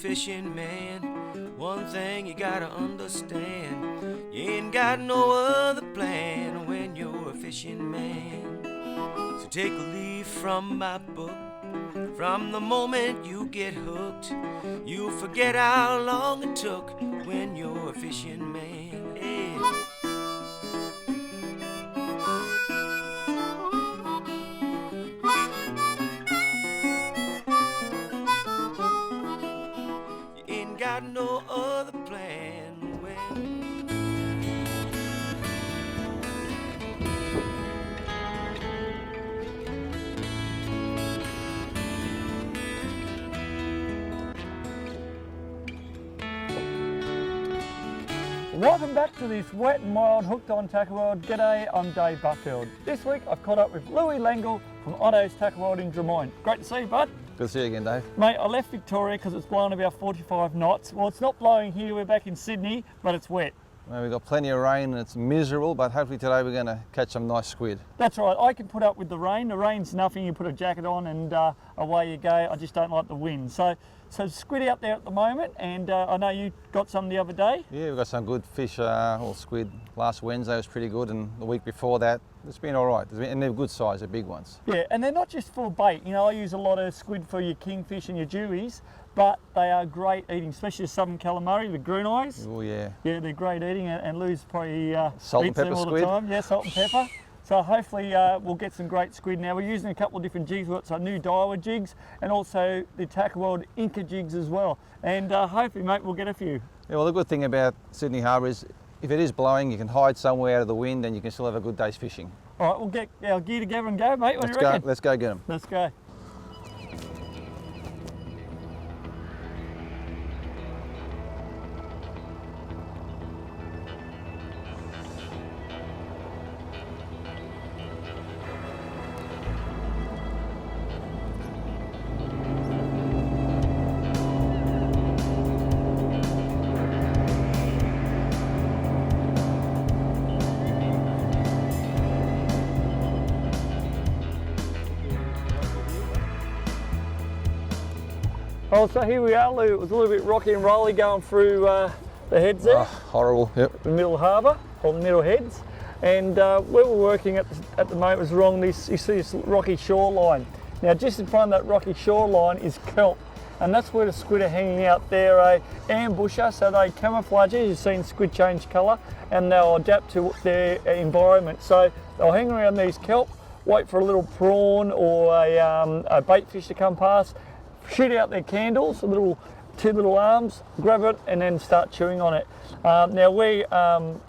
fishing man, one thing you gotta understand, you ain't got no other plan when you're a fishing man. So take a leaf from my book, from the moment you get hooked, you'll forget how long it took when you're a fishing man. Yeah. Got no other plan when Welcome back to this wet and mild Hooked on Tackle World. G'day, I'm Dave Butfield. This week I've caught up with Louis Langle from OTTO'S Tackle World in Drummoyne. Great to see you, bud. Good to see you again, Dave. Mate, I left Victoria because it's blowing about 45 knots. Well, it's not blowing here, we're back in Sydney, but it's wet. Well, we've got plenty of rain and it's miserable, but hopefully today we're going to catch some nice squid. That's right, I can put up with the rain. The rain's nothing, you put a jacket on and away you go. I just don't like the wind. So squid out there at the moment, and I know you got some the other day. Yeah, we've got some good fish, or squid. Last Wednesday was pretty good, and the week before that, it's been all right. And they're good size, they're big ones. Yeah, and they're not just for bait. You know, I use a lot of squid for your kingfish and your dewies, but they are great eating, especially the southern calamari, the green eyes. Oh yeah. Yeah, they're great eating, and Lou's probably salt and eats them pepper all squid. the time. Yeah, salt and pepper. So hopefully we'll get some great squid. Now we're using a couple of different jigs. We've got some new Daiwa jigs and also the Tackle World Inca jigs as well. And hopefully, mate, we'll get a few. Yeah, well, the good thing about Sydney Harbour is if it is blowing, you can hide somewhere out of the wind and you can still have a good day's fishing. All right, we'll get our gear together and go, mate. What do you reckon? Let's go get them. Let's go. Oh, so here we are, Lou. It was a little bit rocky and rolly going through the heads there. Oh, horrible, yep. The middle harbour, or the middle heads. And where we're working at the moment is along this, you see this rocky shoreline. Now just in front of that rocky shoreline is kelp. And that's where the squid are hanging out. They're a ambusher, so they camouflage. You've seen squid change colour and they'll adapt to their environment. So they'll hang around these kelp, wait for a little prawn or a bait fish to come past, shoot out their candles, two little arms, grab it and then start chewing on it. Now we're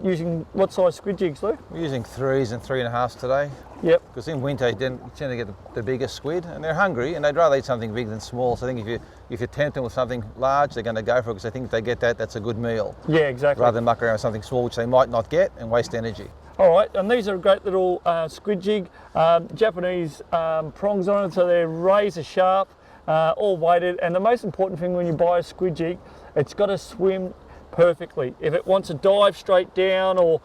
using what size squid jigs, Lou? We're using 3s and 3.5s today. Yep. Because in winter you tend to get the biggest squid and they're hungry and they'd rather eat something big than small. So I think if you tempt them with something large, they're going to go for it because I think if they get that, that's a good meal. Yeah, exactly. Rather than muck around with something small which they might not get and waste energy. All right, and these are a great little squid jig. Japanese prongs on it, so they're razor sharp. All weighted, and the most important thing when you buy a squid jig, it's got to swim perfectly. If it wants to dive straight down or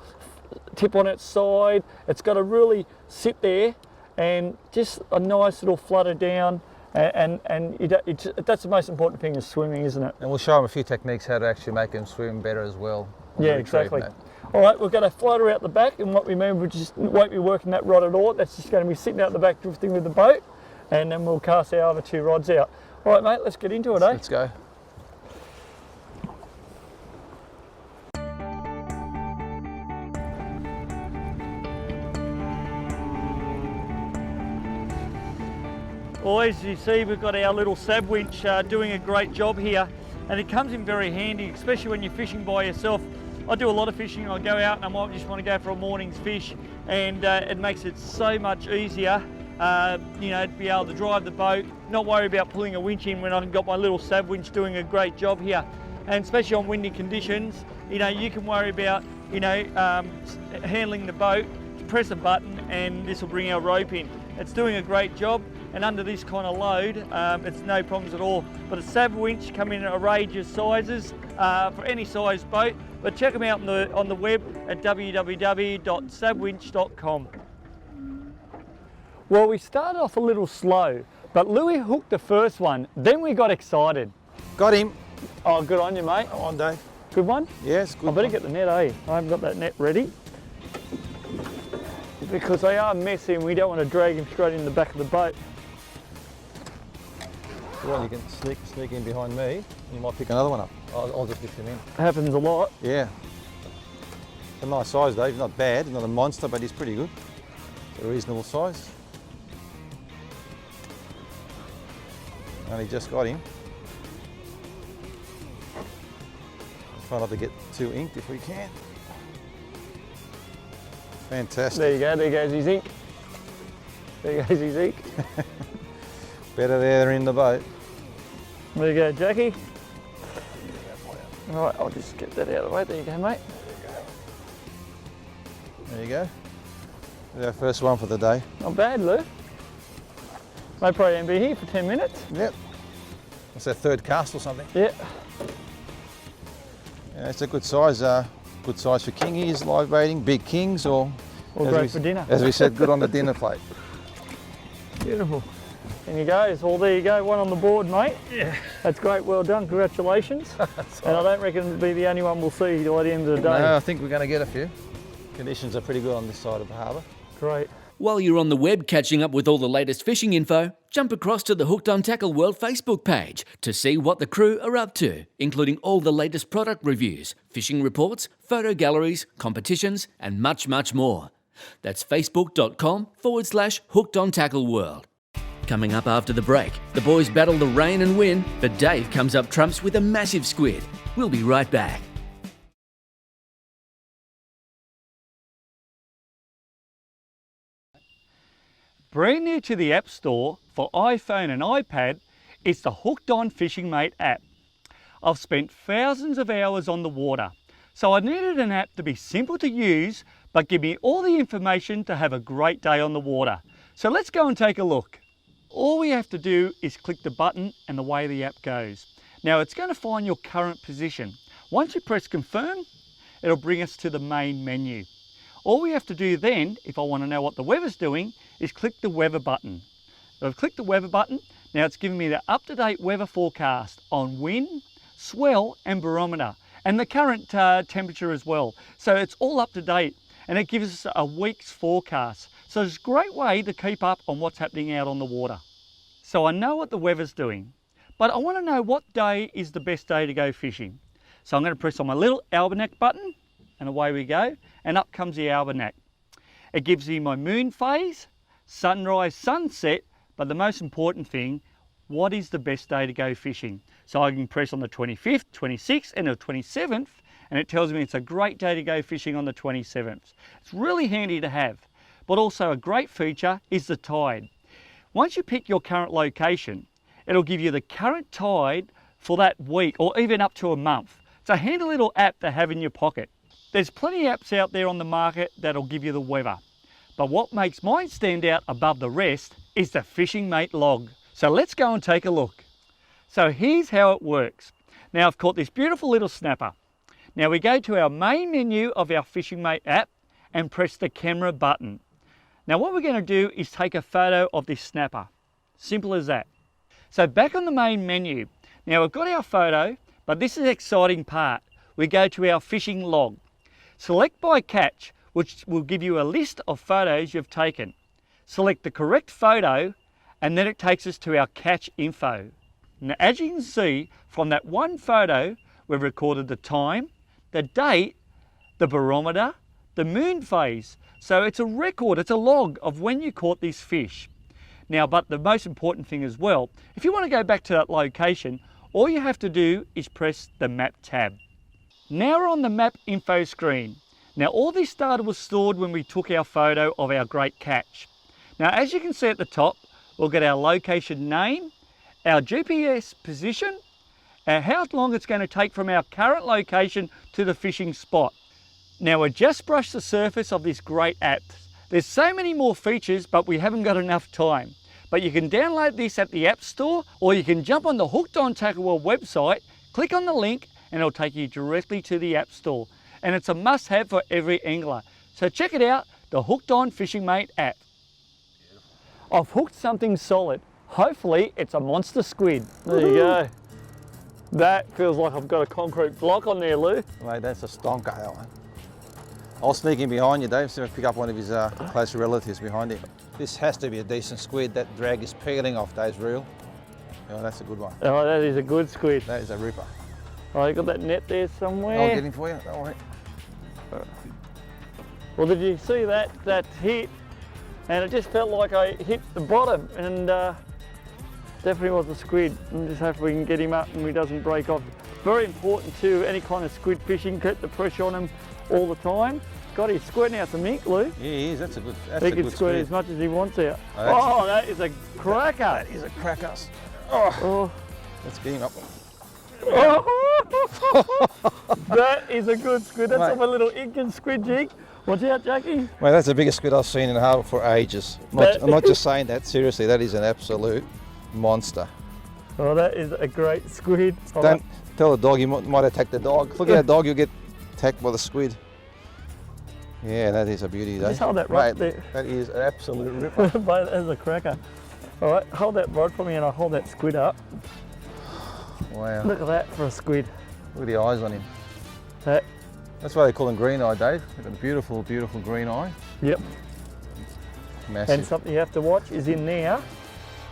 tip on its side, it's got to really sit there and just a nice little flutter down, and that's the most important thing is swimming, isn't it? And we'll show them a few techniques how to actually make them swim better as well. Yeah, exactly. All right, we're going to float her out the back, and what we mean, we just won't be working that rod at all. That's just going to be sitting out the back drifting with the boat. And then we'll cast our other 2 rods out. All right, mate, let's get into it, eh? Let's go. Well, as you see, we've got our little Savwinch doing a great job here, and it comes in very handy, especially when you're fishing by yourself. I do a lot of fishing. I go out and I might just want to go for a morning's fish, and it makes it so much easier. You know, to be able to drive the boat, not worry about pulling a winch in when I've got my little Savwinch doing a great job here. And especially on windy conditions, you know, you can worry about, you know, handling the boat, press a button and this will bring our rope in. It's doing a great job, and under this kind of load, it's no problems at all. But a Savwinch come in a range of sizes for any size boat, but check them out on the web at www.savwinch.com. Well, we started off a little slow, but Louis hooked the first one, then we got excited. Got him. Oh, good on you, mate. Come on, Dave. Good one? Yes, good. I better get the net, eh? I haven't got that net ready. Because they are messy and we don't want to drag him straight in the back of the boat. Well, you can sneak in behind me, and you might pick another one up. I'll just lift him in. Happens a lot. Yeah. It's a nice size, Dave. He's not bad. He's not a monster, but he's pretty good. It's a reasonable size. Only just got him. Try not to get too inked if we can. Fantastic. There you go, there goes his ink. There goes his ink. Better there than in the boat. There you go, Jackie. All right, I'll just get that out of the way. There you go, mate. There you go. There's our first one for the day. Not bad, Lou. May probably only be here for 10 minutes. Yep. That's our third cast or something. Yeah. Yeah, it's a good size for kingies, live baiting, big kings, or great for dinner. As we said, good on the dinner plate. Beautiful. And you go. Well, there you go. One on the board, mate. Yeah. That's great. Well done. Congratulations. And I don't reckon it'll be the only one we'll see by the end of the day. No, I think we're going to get a few. Conditions are pretty good on this side of the harbour. Great. While you're on the web catching up with all the latest fishing info, jump across to the Hooked on Tackle World Facebook page to see what the crew are up to, including all the latest product reviews, fishing reports, photo galleries, competitions, and much, much more. That's facebook.com/Hooked on Tackle World. Coming up after the break, the boys battle the rain and wind, but Dave comes up trumps with a massive squid. We'll be right back. Brand new to the App Store for iPhone and iPad, it's the Hooked On Fishing Mate app. I've spent thousands of hours on the water, so I needed an app to be simple to use, but give me all the information to have a great day on the water. So let's go and take a look. All we have to do is click the button and away the app goes. Now it's going to find your current position. Once you press confirm, it'll bring us to the main menu. All we have to do then, if I want to know what the weather's doing, is click the weather button. I've clicked the weather button. Now it's giving me the up-to-date weather forecast on wind, swell and barometer, and the current temperature as well. So it's all up to date, and it gives us a week's forecast. So it's a great way to keep up on what's happening out on the water. So I know what the weather's doing, but I want to know what day is the best day to go fishing. So I'm going to press on my little almanac button, and away we go, and up comes the almanac. It gives me my moon phase, sunrise, sunset, but the most important thing, what is the best day to go fishing? So I can press on the 25th, 26th and the 27th, and it tells me it's a great day to go fishing on the 27th. It's really handy to have, but also a great feature is the tide. Once you pick your current location, it'll give you the current tide for that week or even up to a month. It's a handy little app to have in your pocket. There's plenty of apps out there on the market that'll give you the weather. But what makes mine stand out above the rest is the Fishing Mate log. So let's go and take a look. So here's how it works. Now I've caught this beautiful little snapper. Now we go to our main menu of our Fishing Mate app and press the camera button. Now what we're going to do is take a photo of this snapper. Simple as that. So back on the main menu. Now we've got our photo, but this is the exciting part. We go to our fishing log. Select by catch, which will give you a list of photos you've taken. Select the correct photo, and then it takes us to our catch info. Now, as you can see, from that one photo, we've recorded the time, the date, the barometer, the moon phase. So it's a record, it's a log of when you caught this fish. Now, but the most important thing as well, if you want to go back to that location, all you have to do is press the map tab. Now we're on the map info screen. Now all this data was stored when we took our photo of our great catch. Now as you can see at the top, we'll get our location name, our GPS position, and how long it's going to take from our current location to the fishing spot. Now we've just brushed the surface of this great app. There's so many more features, but we haven't got enough time. But you can download this at the App Store, or you can jump on the Hooked on Tackle World website, click on the link, and it'll take you directly to the App Store. And it's a must-have for every angler. So check it out, the Hooked On Fishing Mate app. I've hooked something solid. Hopefully it's a monster squid. There you go. That feels like I've got a concrete block on there, Lou. Mate, that's a stonker, that one. I'll sneak in behind you, Dave, see if I pick up one of his close relatives behind him. This has to be a decent squid. That drag is peeling off Dave's reel. Oh, that's a good one. Oh, that is a good squid. That is a ripper. Oh, you got that net there somewhere? I'll get him for you, don't worry. Well, did you see that hit? And it just felt like I hit the bottom, and definitely was a squid. And just hope we can get him up and he doesn't break off. Very important to any kind of squid fishing, keep the pressure on him all the time. God, he's squirting out some ink, Lou. Yeah, he is. That's a good, He can squirt as much as he wants out. Oh, Oh, that is a cracker. That is a cracker. Oh. Let's get him up. That is a good squid. That's Mate. off a little ink and squid jig. Watch out, Jackie. Mate, that's the biggest squid I've seen in the harbour for ages. I'm not just saying that, seriously, that is an absolute monster. Oh, that is a great squid. Oh, Don't tell the dog, you might attack the dog. Look at that dog, you'll get attacked by the squid. Yeah, that is a beauty, though. Just hold that rod Mate, there. that is an absolute ripper. Mate, that is a cracker. All right, hold that rod for me and I'll hold that squid up. Wow, Look at that for a squid. look at the eyes on him. That, That's why they call him green eye, Dave. They've got a beautiful, beautiful green eye. yep. Massive. And something you have to watch is in there,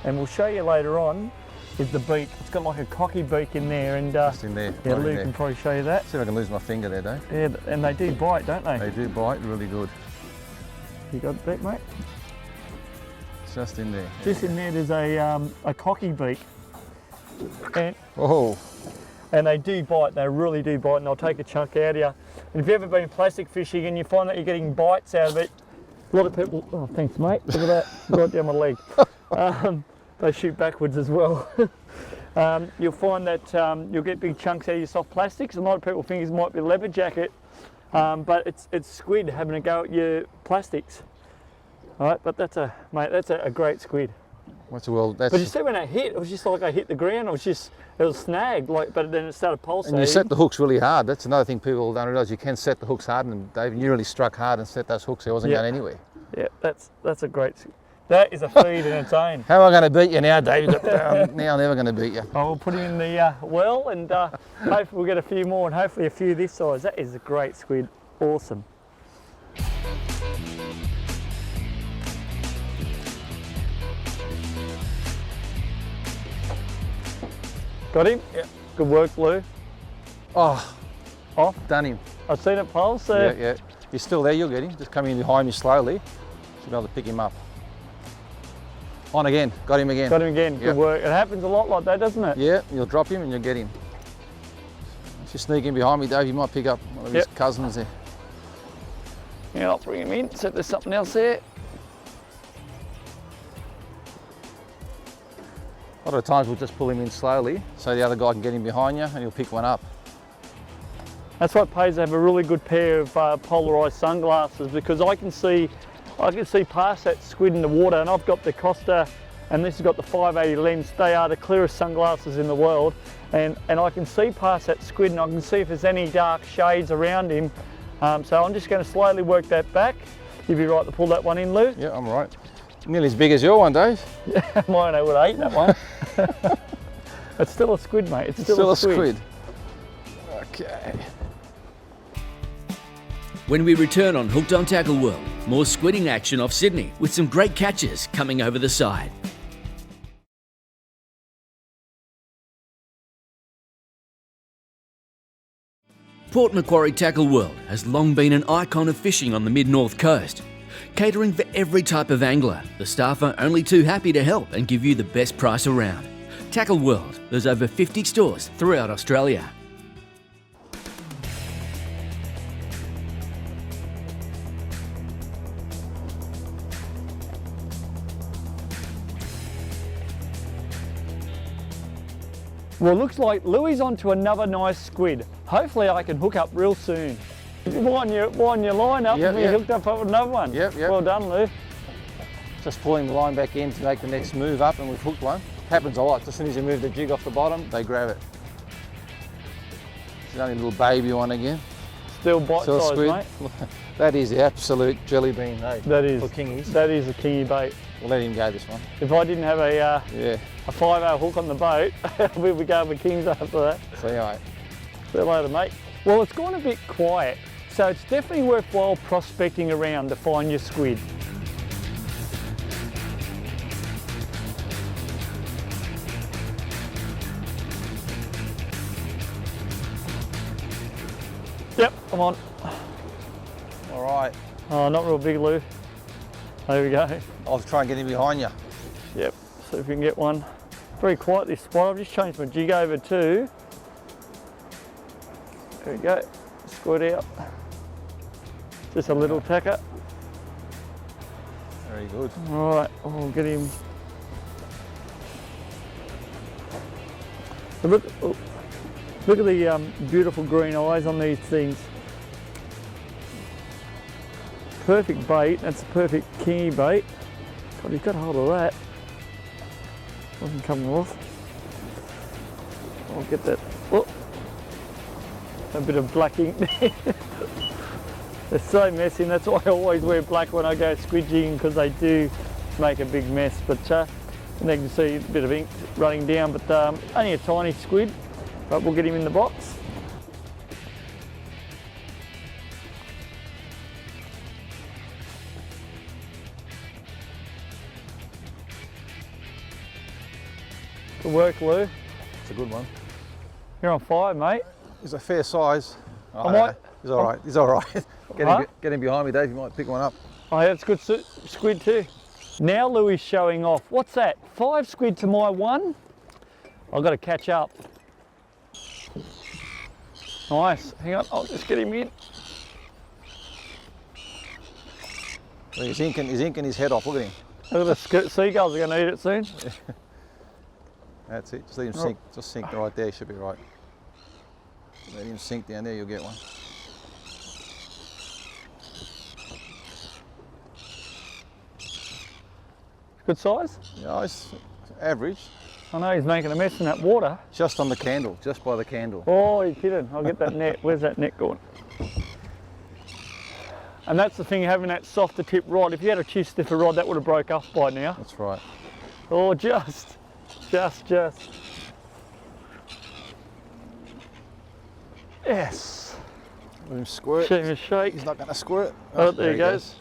and we'll show you later on, is the beak. It's got like a cocky beak in there, and Just in there. yeah, right in Lou there. can probably show you that. See if I can lose my finger there, Dave. Yeah, and they do bite, don't they? They do bite really good. You got that, mate? Just in there. Just in there, there's a cocky beak, Oh, and they do bite. They really do bite, and they'll take a chunk out of you. And if you've ever been plastic fishing and you find that you're getting bites out of it, a lot of people. Oh, thanks, mate. Look at that, right down my leg. They shoot backwards as well. You'll find that you'll get big chunks out of your soft plastics. A lot of people think it might be leather jacket, but it's squid having a go at your plastics. All right, but that's a great squid. what's the world? That's But you see when I hit, it was just like I hit the ground. It was snagged, like, but then it started pulsating. and you set the hooks really hard. That's another thing people don't realise. You can set the hooks hard, and Dave, you really struck hard and set those hooks. It wasn't Yeah. going anywhere. Yeah, that's a great. That is a feed in its own. How am I going to beat you now, Dave? Now I'm never going to beat you. I will put him in the well, and hopefully we'll get a few more, and hopefully a few this size. That is a great squid. Awesome. Got him? Yeah. Good work, Lou. Oh, Off. done him. I've seen it pulse Yeah, there. yeah. You're still there, you'll get him. Just come in behind me slowly. Should be able to pick him up. On again, got him again. Got him again. Yep. Good work. It happens a lot like that, doesn't it? Yeah, you'll drop him and you'll get him. If you sneak in behind me, Dave, you might pick up one of his Yep. cousins there. Yeah, I'll bring him in. So there's something else there. A lot of times we'll just pull him in slowly so the other guy can get him behind you and he'll pick one up. That's why it pays to have a really good pair of polarised sunglasses, because I can see past that squid in the water, and I've got the Costa, and this has got the 580 lens. They are the clearest sunglasses in the world, and I can see past that squid, and I can see if there's any dark shades around him. So I'm just going to slowly work that back. You'd be right to pull that one in, Lou. Yeah, I'm right. Nearly as big as your one, Dave. Mine, I would have ate that one. It's still a squid, mate. It's still a squid. Okay. When we return on Hooked on Tackle World, more squidding action off Sydney with some great catches coming over the side. Port Macquarie Tackle World has long been an icon of fishing on the mid-north coast. Catering for every type of angler, the staff are only too happy to help and give you the best price around. Tackle World, there's over 50 stores throughout Australia. Well, looks like Louis onto another nice squid. Hopefully I can hook up real soon. Wind your line up Yep, and you yep. hooked up with another one. Yep. Well done, Lou. Just pulling the line back in to make the next move up and we've hooked one. Happens a lot. As soon as you move the jig off the bottom, they grab it. It's only a little baby one again. Still bite Still a size, squid. mate. That is the absolute jelly bean, eh? That is. For kingies. That is a kingy bait. We'll let him go this one. If I didn't have a Yeah. a 5-hour hook on the boat, we'd be going for kings after that. See you, mate. See you later, mate. Well, it's gone a bit quiet, so it's definitely worthwhile prospecting around to find your squid. Yep, come on. All right. Oh, not real big, Lou. There we go. I'll try and get him behind you. Yep, see if we can get one. Very quiet this spot. I've just changed my jig over too. There we go. Squid out. Just a little tacker. Very good. All right, I'll get him. But look, oh, look at the beautiful green eyes on these things. Perfect bait. That's a perfect kingy bait. God, he's got hold of that. Doesn't come off. I'll get that. Oh, a bit of black ink there. They're so messy, and that's why I always wear black when I go squid jigging, because they do make a big mess. But and you can see a bit of ink running down, but only a tiny squid, but we'll get him in the box. Good work, Lou. It's a good one. You're on fire, mate. He's a fair size. I might- He's all right. He's all right. Huh? Get him behind me, Dave. You might pick one up. Oh, yeah, it's good squid too. Now Louis is showing off. What's that? 5 squid to my 1? I've got to catch up. Nice. Hang on, I'll just get him in. He's inking his head off. Look at him. Look at the seagulls are going to eat it soon. That's it. Just let him sink. Just sink right there. Should be right. Let him sink down there. You'll get one. Good size? Yeah, it's average. I know he's making a mess in that water. Just on the candle. Just by the candle. Oh, you're kidding. I'll get that net. Where's that net going? And that's the thing, having that softer tip rod. If you had a chew stiffer rod, that would have broke off by now. That's right. Oh, just. Yes. Let him squirt. Show him a shake. He's not going to squirt. Oh, there he goes.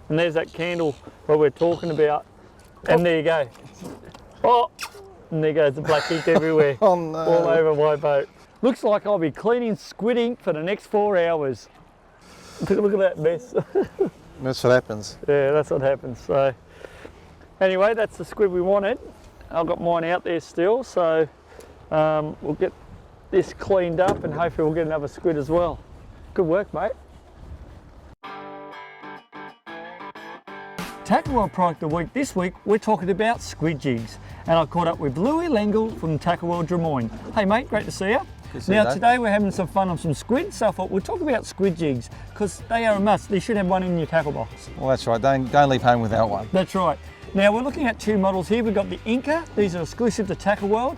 And there's that candle what we're talking about. And there you go. Oh, and there goes the black ink everywhere. Oh no. All over my boat. Looks like I'll be cleaning squid ink for the next 4 hours. Look at that mess. That's what happens. Yeah, that's what happens. So anyway, that's the squid we wanted. I've got mine out there still, so we'll get this cleaned up and hopefully we'll get another squid as well. Good work, mate. Tackle World Product of the Week this week, we're talking about squid jigs. And I caught up with Louis Lengel from Tackle World Des Moines. Hey mate, great to see you. Now today we're having some fun on some squid, so I thought we'll talk about squid jigs because they are a must. You should have one in your tackle box. Well, that's right. Don't leave home without one. That's right. Now we're looking at 2 models here. We've got the Inca. These are exclusive to Tackle World.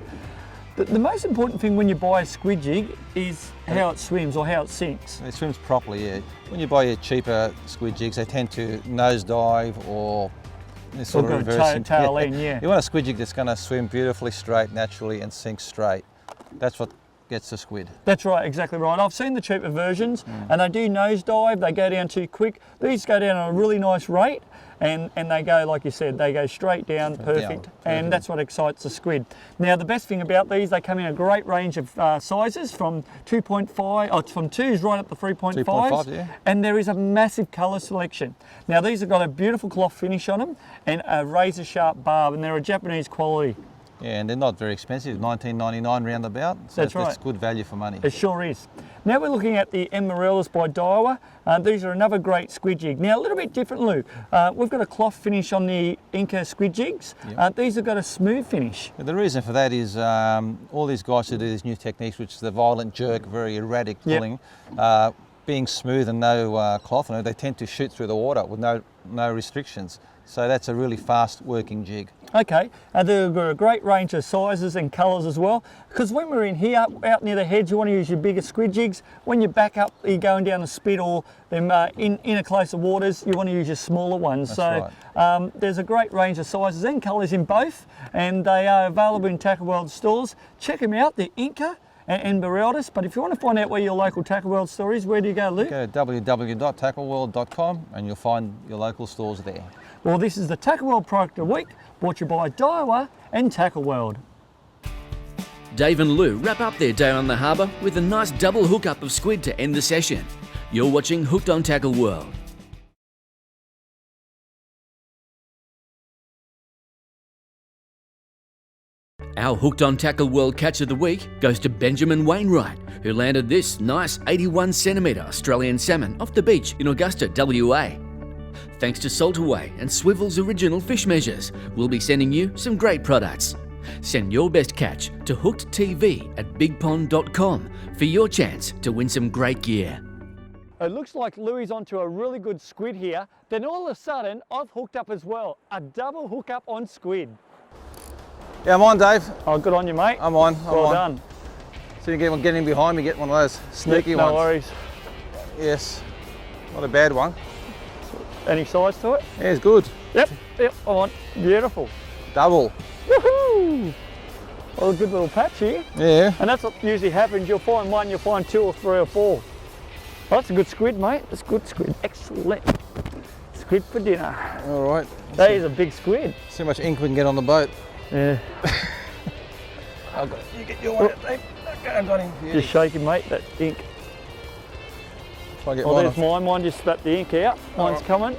The most important thing when you buy a squid jig is how it swims or how it sinks. It swims properly, yeah. When you buy your cheaper squid jigs, they tend to nosedive or sort of reverse tail in, yeah. You want a squid jig that's going to swim beautifully straight, naturally, and sink straight. That's what gets the squid. That's right, exactly right. I've seen the cheaper versions and they do nosedive, they go down too quick. These go down at a really nice rate and they go, like you said, they go straight down, perfect. And that's what excites the squid. Now the best thing about these, they come in a great range of sizes from 2.5, from 2s right up to 3.5s. 3.5, yeah. And there is a massive colour selection. Now these have got a beautiful cloth finish on them and a razor sharp barb, and they're a Japanese quality. Yeah, and they're not very expensive, $19.99 roundabout. So That's right. That's good value for money. It sure is. Now we're looking at the Amarellas by Daiwa. These are another great squid jig. Now a little bit different, Lou. We've got a cloth finish on the Inca squid jigs. Yep. These have got a smooth finish. The reason for that is all these guys who do these new techniques, which is the violent jerk, very erratic pulling, being smooth and no cloth on it, they tend to shoot through the water with no restrictions. So that's a really fast working jig. Okay, they've got a great range of sizes and colours as well, because when we're in here, out near the heads, you want to use your bigger squid jigs. When you're back up, you're going down the spit or them in a closer waters, you want to use your smaller ones. That's so there's a great range of sizes and colours in both, and they are available in Tackle World stores. Check them out, they're Inca and Beraldas. But if you want to find out where your local Tackle World store is, where do you go, Luke? Go to www.tackleworld.com and you'll find your local stores there. Well, this is the Tackle World Product of the Week, brought to you by Daiwa and Tackle World. Dave and Lou wrap up their day on the harbour with a nice double hookup of squid to end the session. You're watching Hooked on Tackle World. Our Hooked on Tackle World Catch of the Week goes to Benjamin Wainwright, who landed this nice 81cm Australian salmon off the beach in Augusta, WA. Thanks to Saltaway and Swivel's original fish measures, we'll be sending you some great products. Send your best catch to hookedtv@bigpond.com for your chance to win some great gear. It looks like Louis onto a really good squid here. Then all of a sudden, I've hooked up as well. A double hookup on squid. Yeah, I'm on, Dave. Oh, good on you, mate. I'm on. Well done. So you get getting behind me, get one of those sneaky Yep, ones. no worries. Yes, not a bad one. Any size to it? Yeah, it's good. Yep, I'm on. Beautiful. Double. Woohoo! Well, a good little patch here. Yeah. And that's what usually happens. You'll find one, you'll find two or three or four. Well, that's a good squid, mate. That's good squid. Excellent. Squid for dinner. All right. That is a big squid. See how much ink we can get on the boat. Yeah. You get your one, Dave. Okay, I got him. Just shaking, mate, that ink. Try and get Oh, mine there's off. mine. Mine just spat the ink out. Mine's coming.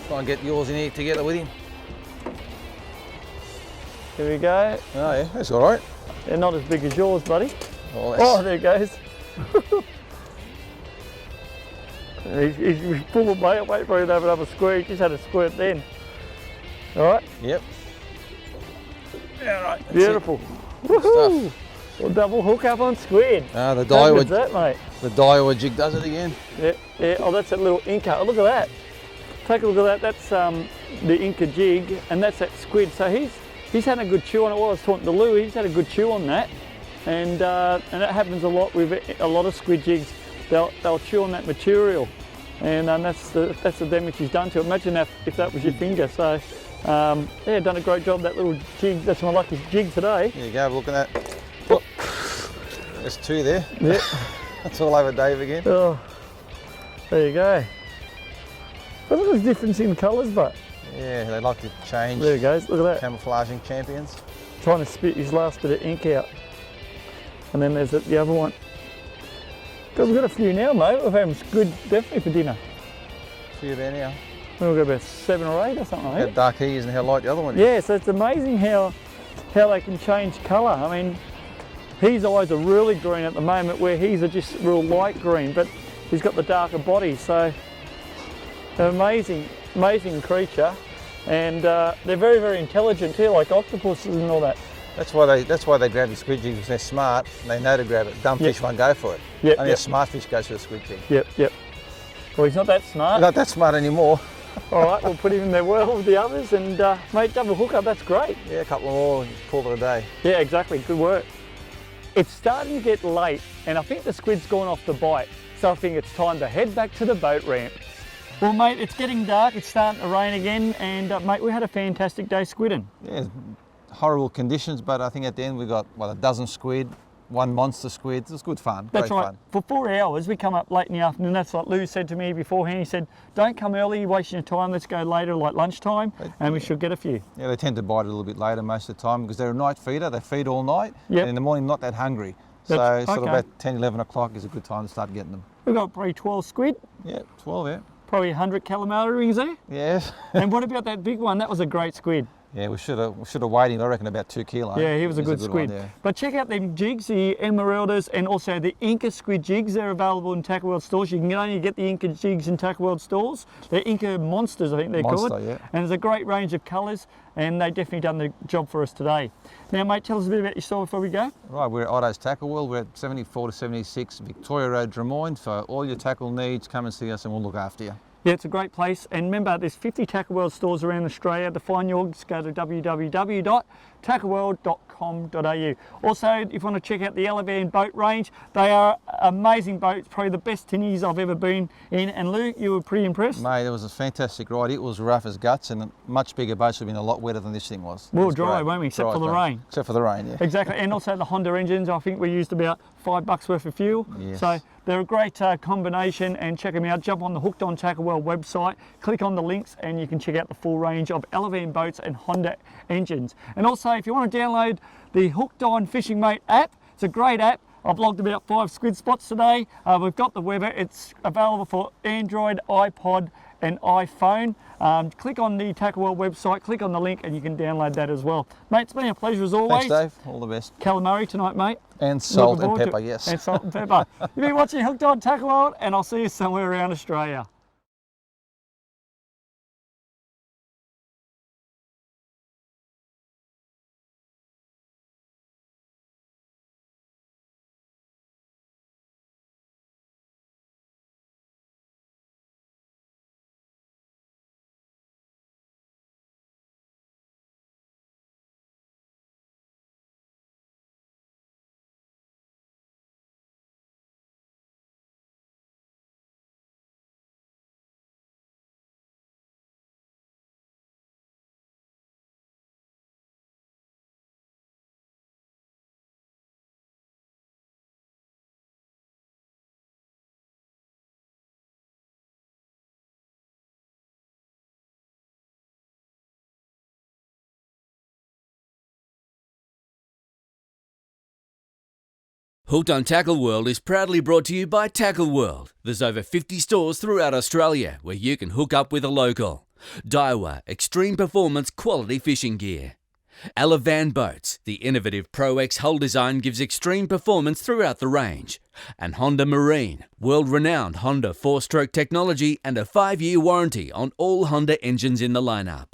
Try and get yours in here together with him. Here we go. Oh yeah, that's all right. They're not as big as yours, buddy. Oh, Oh, there it goes. he's full of mate. Wait for him to have another squirt. He just had a squirt then. All right. Yep. Yeah, right. Beautiful. Woohoo! Well, double hook up on squid. Ah, the How good's Daiwa, that, mate? the Daiwa jig does it again. Yeah, yeah. Oh, that's that little Inca. Oh, look at that. Take a look at that. That's the Inca jig, and that's that squid. So he's had a good chew on it. While I was talking to Lou, he's had a good chew on that, and that happens a lot with a lot of squid jigs. They'll chew on that material, and that's the damage he's done to it. Imagine if that was your finger. So yeah, done a great job. That little jig. That's my luckiest jig today. There you go. Look at that. Look, there's two there. Yep. That's all over Dave again. Oh, there you go. But look at the difference in colours, but Yeah, they like to change. there it goes. Look at that. Camouflaging champions. Trying to spit his last bit of ink out. And then there's the other one. Because we've got a few now, mate. We've had some good, definitely for dinner. A few there now. We've got about 7 or 8 or something, I How think. dark he is and how light the other one is. Yeah, so it's amazing how they can change colour. I mean, his eyes are really green at the moment, where his are just real light green, but he's got the darker body, so an amazing creature. And they're very, very intelligent too, like octopuses and all that. That's why they grab the squid jig, because they're smart and they know to grab it. Dumb fish won't go for it. Yep, Only yep. a smart fish goes for the squid jig. Yep. Well, he's not that smart. Not that smart anymore. All right, we'll put him in there well with the others, and mate, double hookup, that's great. Yeah, a couple more and call it a day. Yeah, exactly, good work. It's starting to get late, and I think the squid's gone off the bite, so I think it's time to head back to the boat ramp. Well, mate, it's getting dark, it's starting to rain again, and mate, we had a fantastic day squidding. Yeah, horrible conditions, but I think at the end we got, a dozen squid, one monster squid. It was good fun. That's great right. fun. For 4 hours, we come up late in the afternoon. That's what Lou said to me beforehand. He said, don't come early, you're wasting your time. Let's go later, like lunchtime, and we should get a few. Yeah, they tend to bite a little bit later most of the time because they're a night feeder. They feed all night, Yep. and in the morning not that hungry. So That's- sort of okay. about 10, 11 o'clock is a good time to start getting them. We've got probably 12 squid, Yeah, 12, yeah. probably 100 calamari rings there. Yes. And what about that big one? That was a great squid. Yeah, we should have weighed him, I reckon, about 2 kilos. Yeah, he was a He's good squid. one, yeah. But check out them jigs, the Emeraldas and also the Inca squid jigs. They're available in Tackle World stores. You can only get the Inca jigs in Tackle World stores. They're Inca monsters, I think they're called. Monster, yeah. And there's a great range of colours, and they definitely done the job for us today. Now, mate, tell us a bit about your store before we go. Right, we're at OTTO'S Tackle World. We're at 74 to 76 Victoria Road, Drummoyne. For all your tackle needs, come and see us and we'll look after you. Yeah, it's a great place. And remember, there's 50 Tackle World stores around Australia. To find yours, go to www.tackleworld.com.au. Also, if you want to check out the Elevan boat range, they are amazing boats, probably the best tinnies I've ever been in. And Lou, you were pretty impressed? Mate, it was a fantastic ride. It was rough as guts, and much bigger boats would have been a lot wetter than this thing was. We'll dry, won't we? Except for the rain. Except for the rain, yeah. Exactly. And also the Honda engines, I think we used about $5 worth of fuel. Yes. So they're a great combination, and check them out. Jump on the Hooked on Tackle World website, click on the links, and you can check out the full range of Elevan boats and Honda engines. And also, if you want to download the Hooked On Fishing Mate app, it's a great app. I've logged about 5 squid spots today. We've got the weather. It's available for Android, iPod, and iPhone. Click on the Tackle World website, click on the link, and you can download that as well. Mate, it's been a pleasure as always. Thanks, Dave. All the best. Calamari tonight, mate. And salt and pepper, yes. And salt and pepper. You've been watching Hooked on Tackle World, and I'll see you somewhere around Australia. Hooked on Tackle World is proudly brought to you by Tackle World. There's over 50 stores throughout Australia where you can hook up with a local. Daiwa, extreme performance quality fishing gear. Elevan Boats, the innovative Pro X hull design gives extreme performance throughout the range. And Honda Marine, world-renowned Honda 4-stroke technology and a 5-year warranty on all Honda engines in the lineup.